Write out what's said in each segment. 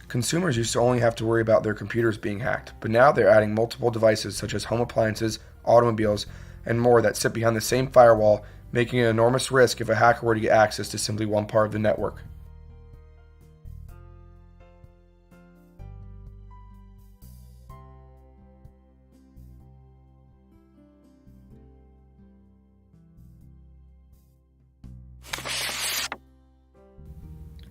Consumers used to only have to worry about their computers being hacked, but now they're adding multiple devices such as home appliances, automobiles, and more that sit behind the same firewall, making it an enormous risk if a hacker were to get access to simply one part of the network.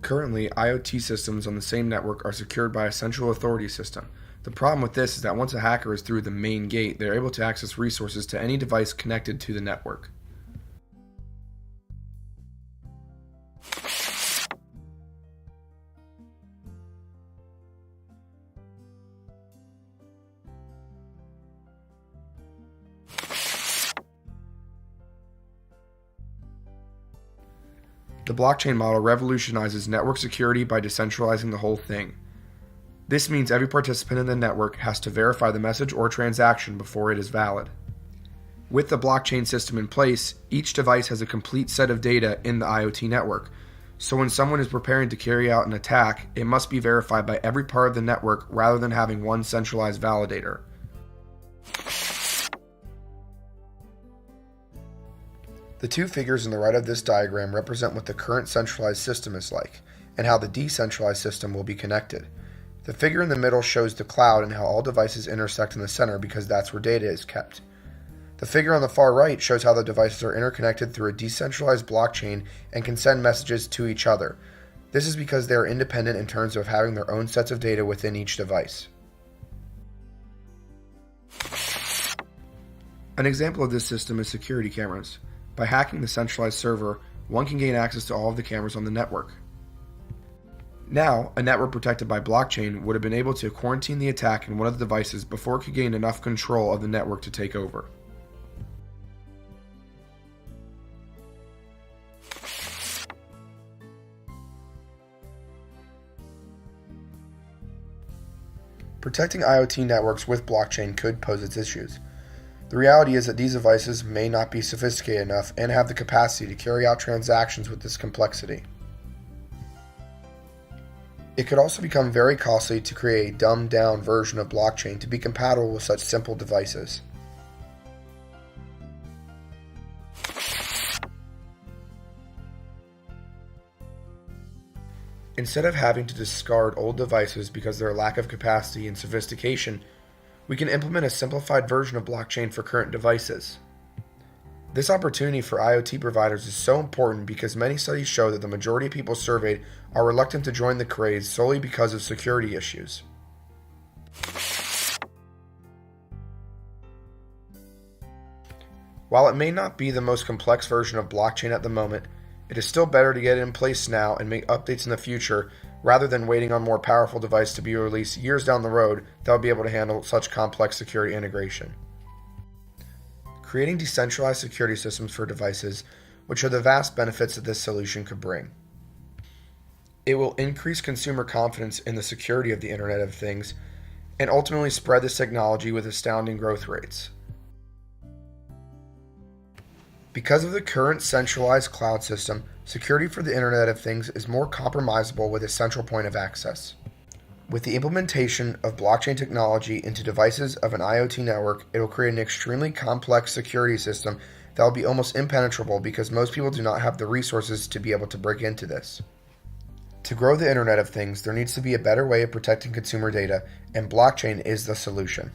Currently, IoT systems on the same network are secured by a central authority system. The problem with this is that once a hacker is through the main gate, they are able to access resources to any device connected to the network. The blockchain model revolutionizes network security by decentralizing the whole thing. This means every participant in the network has to verify the message or transaction before it is valid. With the blockchain system in place, each device has a complete set of data in the IoT network. So when someone is preparing to carry out an attack, it must be verified by every part of the network rather than having one centralized validator. The two figures on the right of this diagram represent what the current centralized system is like, and how the decentralized system will be connected. The figure in the middle shows the cloud and how all devices intersect in the center because that's where data is kept. The figure on the far right shows how the devices are interconnected through a decentralized blockchain and can send messages to each other. This is because they are independent in terms of having their own sets of data within each device. An example of this system is security cameras. By hacking the centralized server, one can gain access to all of the cameras on the network. Now, a network protected by blockchain would have been able to quarantine the attack in one of the devices before it could gain enough control of the network to take over. Protecting IoT networks with blockchain could pose its issues. The reality is that these devices may not be sophisticated enough and have the capacity to carry out transactions with this complexity. It could also become very costly to create a dumbed-down version of blockchain to be compatible with such simple devices. Instead of having to discard old devices because of their lack of capacity and sophistication, we can implement a simplified version of blockchain for current devices. This opportunity for IoT providers is so important because many studies show that the majority of people surveyed are reluctant to join the craze solely because of security issues. While it may not be the most complex version of blockchain at the moment, it is still better to get it in place now and make updates in the future rather than waiting on more powerful device to be released years down the road that will be able to handle such complex security integration. Creating decentralized security systems for devices would show the vast benefits that this solution could bring. It will increase consumer confidence in the security of the Internet of Things and ultimately spread this technology with astounding growth rates. Because of the current centralized cloud system, security for the Internet of Things is more compromisable with a central point of access. With the implementation of blockchain technology into devices of an IoT network, it will create an extremely complex security system that will be almost impenetrable because most people do not have the resources to be able to break into this. To grow the Internet of Things, there needs to be a better way of protecting consumer data, and blockchain is the solution.